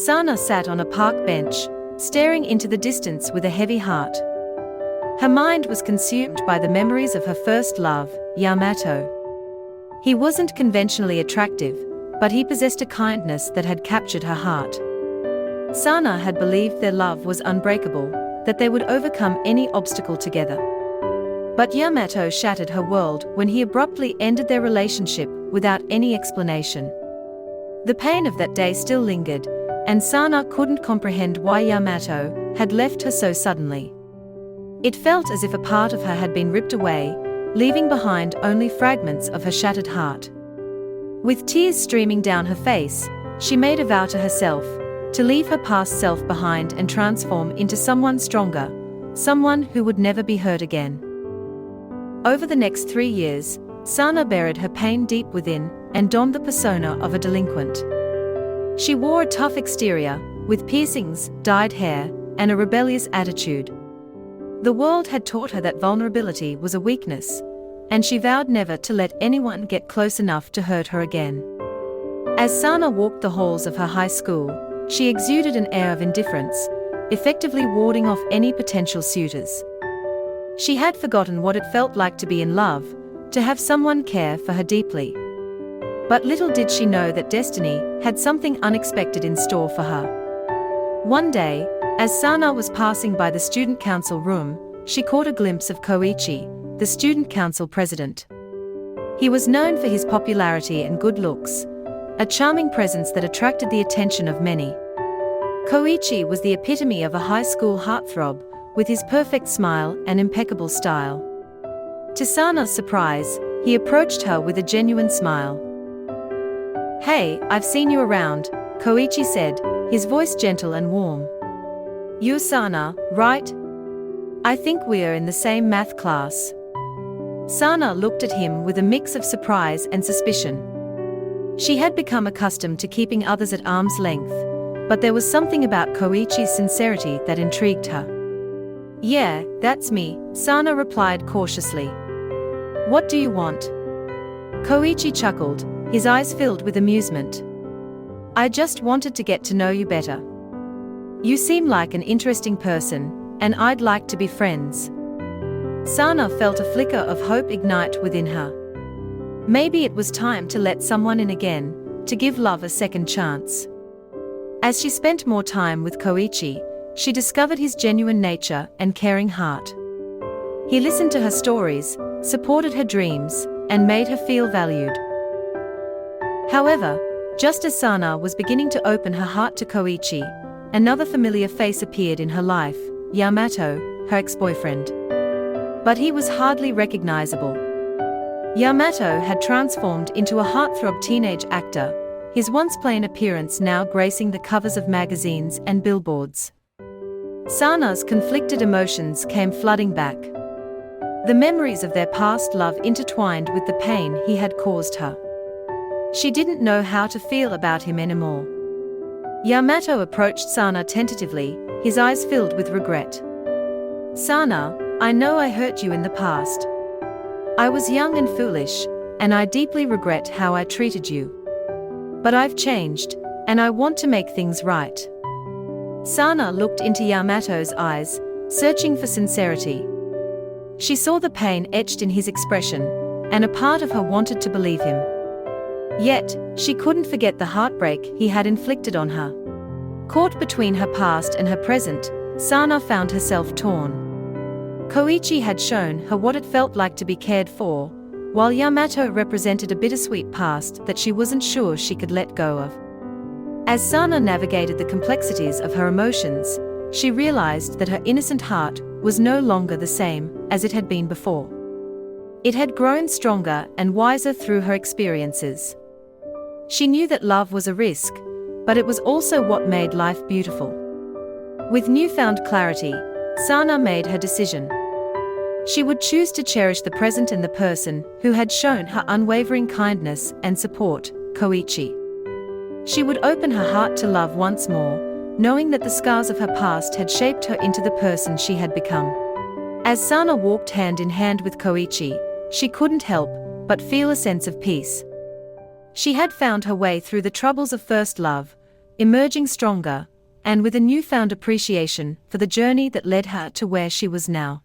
Sana sat on a park bench, staring into the distance with a heavy heart. Her mind was consumed by the memories of her first love, Yamato. He wasn't conventionally attractive, but he possessed a kindness that had captured her heart. Sana had believed their love was unbreakable, that they would overcome any obstacle together. But Yamato shattered her world when he abruptly ended their relationship without any explanation. The pain of that day still lingered, and Sana couldn't comprehend why Yamato had left her so suddenly. It felt as if a part of her had been ripped away, leaving behind only fragments of her shattered heart. With tears streaming down her face, she made a vow to herself, to leave her past self behind and transform into someone stronger, someone who would never be hurt again. Over the next 3 years, Sana buried her pain deep within and donned the persona of a delinquent. She wore a tough exterior, with piercings, dyed hair, and a rebellious attitude. The world had taught her that vulnerability was a weakness, and she vowed never to let anyone get close enough to hurt her again. As Sana walked the halls of her high school, she exuded an air of indifference, effectively warding off any potential suitors. She had forgotten what it felt like to be in love, to have someone care for her deeply. But little did she know that destiny had something unexpected in store for her. One day, as Sana was passing by the student council room, she caught a glimpse of Koichi, the student council president. He was known for his popularity and good looks, a charming presence that attracted the attention of many. Koichi was the epitome of a high school heartthrob, with his perfect smile and impeccable style. To Sana's surprise, he approached her with a genuine smile. "Hey, I've seen you around," Koichi said, his voice gentle and warm. "You're Sana, right? I think we're in the same math class." Sana looked at him with a mix of surprise and suspicion. She had become accustomed to keeping others at arm's length, but there was something about Koichi's sincerity that intrigued her. "Yeah, that's me," Sana replied cautiously. "What do you want?" Koichi chuckled, his eyes filled with amusement. "I just wanted to get to know you better. You seem like an interesting person, and I'd like to be friends." Sana felt a flicker of hope ignite within her. Maybe it was time to let someone in again, to give love a second chance. As she spent more time with Koichi, she discovered his genuine nature and caring heart. He listened to her stories, supported her dreams, and made her feel valued. However, just as Sana was beginning to open her heart to Koichi, another familiar face appeared in her life, Yamato, her ex-boyfriend. But he was hardly recognizable. Yamato had transformed into a heartthrob teenage actor, his once plain appearance now gracing the covers of magazines and billboards. Sana's conflicted emotions came flooding back. The memories of their past love intertwined with the pain he had caused her. She didn't know how to feel about him anymore. Yamato approached Sana tentatively, his eyes filled with regret. "Sana, I know I hurt you in the past. I was young and foolish, and I deeply regret how I treated you. But I've changed, and I want to make things right." Sana looked into Yamato's eyes, searching for sincerity. She saw the pain etched in his expression, and a part of her wanted to believe him. Yet, she couldn't forget the heartbreak he had inflicted on her. Caught between her past and her present, Sana found herself torn. Koichi had shown her what it felt like to be cared for, while Yamato represented a bittersweet past that she wasn't sure she could let go of. As Sana navigated the complexities of her emotions, she realized that her innocent heart was no longer the same as it had been before. It had grown stronger and wiser through her experiences. She knew that love was a risk, but it was also what made life beautiful. With newfound clarity, Sana made her decision. She would choose to cherish the present and the person who had shown her unwavering kindness and support, Koichi. She would open her heart to love once more, knowing that the scars of her past had shaped her into the person she had become. As Sana walked hand in hand with Koichi, she couldn't help but feel a sense of peace. She had found her way through the troubles of first love, emerging stronger, and with a newfound appreciation for the journey that led her to where she was now.